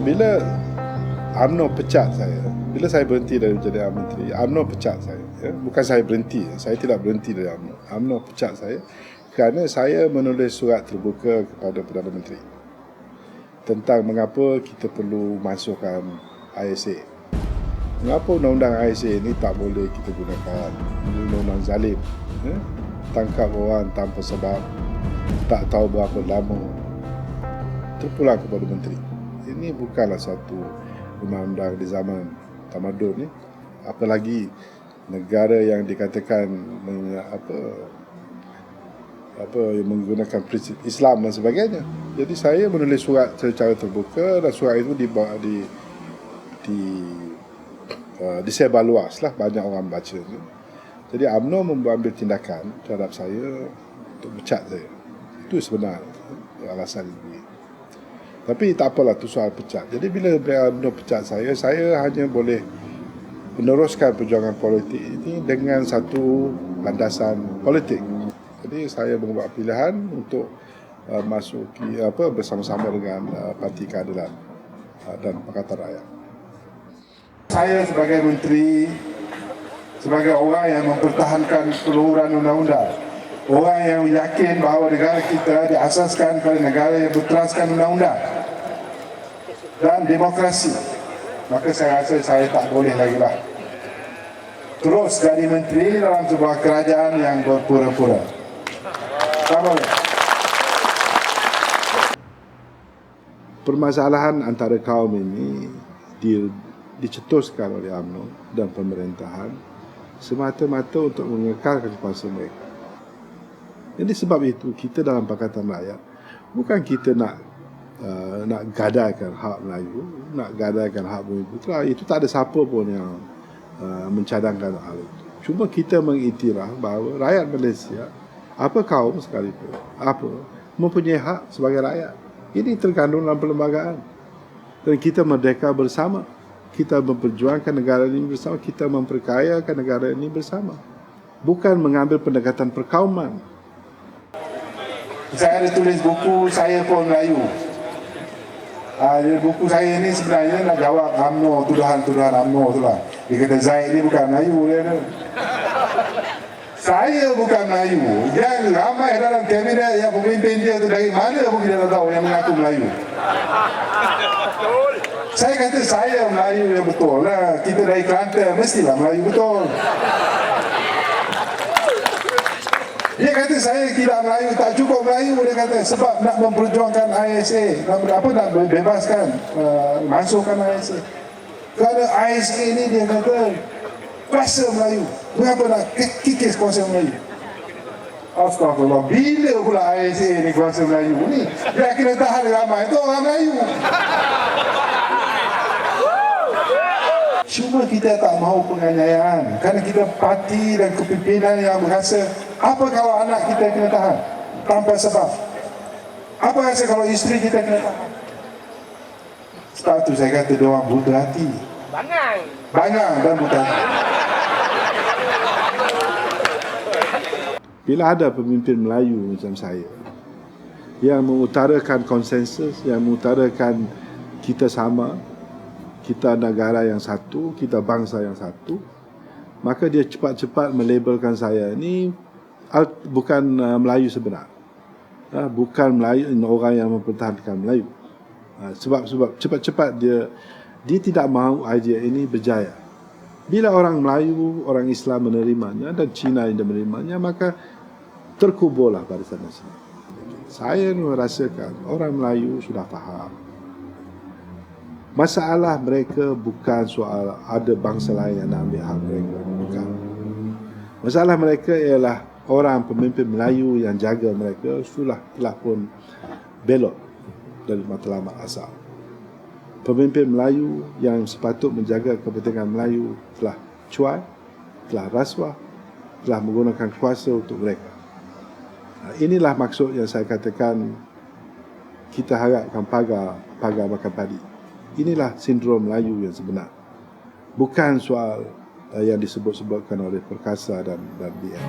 bila UMNO pecat saya, bila saya berhenti dari jadi menteri, UMNO pecat saya. Bukan saya berhenti, saya tidak berhenti dari UMNO. UMNO pecat saya kerana saya menulis surat terbuka kepada Perdana Menteri tentang mengapa kita perlu masukkan ISA. Mengapa undang-undang ISA ini tak boleh kita gunakan, undang-undang zalim, tangkap orang tanpa sebab, tak tahu berapa lama, terpulang kepada menteri. Ini bukanlah satu undang-undang di zaman tamadun ni, apalagi negara yang dikatakan yang menggunakan prinsip Islam dan sebagainya. Jadi saya menulis surat secara terbuka dan surat itu disebar luas lah, banyak orang baca. Jadi UMNO mengambil tindakan terhadap saya untuk pecat saya. Itu sebenarnya alasan ini. Tapi tak apalah, tu soal pecat. Jadi bila UMNO pecat saya hanya boleh meneruskan perjuangan politik ini dengan satu landasan politik. Jadi saya membuat pilihan untuk masuki bersama-sama dengan Parti Keadilan dan Pakatan Rakyat. Saya sebagai menteri, sebagai orang yang mempertahankan keluhuran undang-undang, orang yang yakin bahawa negara kita diasaskan pada negara yang berteraskan undang-undang dan demokrasi, maka saya rasa saya tak boleh lagi terus jadi menteri dalam sebuah kerajaan yang berpura-pura. Tak boleh. Permasalahan antara kaum ini dicetuskan oleh UMNO dan pemerintahan semata-mata untuk mengekalkan kuasa mereka. Jadi sebab itu kita dalam Pakatan Rakyat bukan kita nak gadaikan hak Melayu, nak gadaikan hak Bumi Putera. Itu tak ada siapa pun yang mencadangkan hal itu. Cuma kita mengiktiraf bahawa rakyat Malaysia, apa kaum sekalipun, mempunyai hak sebagai rakyat. Ini terkandung dalam perlembagaan. Dan kita merdeka bersama. Kita memperjuangkan negara ini bersama. Kita memperkayakan negara ini bersama. Bukan mengambil pendekatan perkauman. Saya ada tulis buku Saya Pun Melayu. Buku saya ini sebenarnya nak jawab UMNO, tuduhan-tuduhan UMNO tu lah. Dia kata Zaid ni bukan Melayu. Saya bukan Melayu. Yang ramai dalam kabinet yang pemimpin dia tu dari mana pun kita tak tahu yang mengaku Melayu. Saya kata saya Melayu yang betul lah. Kita dari Kelantan mestilah Melayu betul. Dia kata saya tidak Melayu, tak cukup Melayu. Dia kata sebab nak memperjuangkan ISA, nak bebaskan, masukkan ISA. Kerana ISA ini dia kata kuasa Melayu. Mengapa nak kikis kuasa Melayu? Astagfirullah, bila pula ISA ni kuasa Melayu ni? Dia kena tahan ramai itu orang Melayu. Cuma kita tak mahu penganiayaan kerana kita parti dan kepimpinan yang berasa apa kalau anak kita kena tahan tanpa sebab, apa rasa kalau isteri kita kena tahan. Sebab tu saya kata dia orang buta hati, bangang dan buta hati. Bila ada pemimpin Melayu macam saya yang mengutarakan konsensus, yang mengutarakan kita sama, kita negara yang satu, kita bangsa yang satu, maka dia cepat-cepat melabelkan saya ni bukan Melayu sebenar, bukan Melayu, orang yang mempertahankan Melayu. Sebab cepat-cepat dia tidak mahu idea ini berjaya. Bila orang Melayu, orang Islam menerimanya dan Cina yang menerimanya, maka terkuburlah barisan nasional. Saya merasakan orang Melayu sudah faham. Masalah mereka bukan soal ada bangsa lain yang nak ambil hak mereka. Bukan. Masalah mereka ialah orang pemimpin Melayu yang jaga mereka telah pun belot dari matlamat asal. Pemimpin Melayu yang sepatut menjaga kepentingan Melayu telah cuai, telah rasuah, telah menggunakan kuasa untuk mereka. Inilah maksud yang saya katakan kita harapkan pagar makan padi. Inilah sindrom Melayu yang sebenar. Bukan soal yang disebut-sebutkan oleh Perkasa dan BN.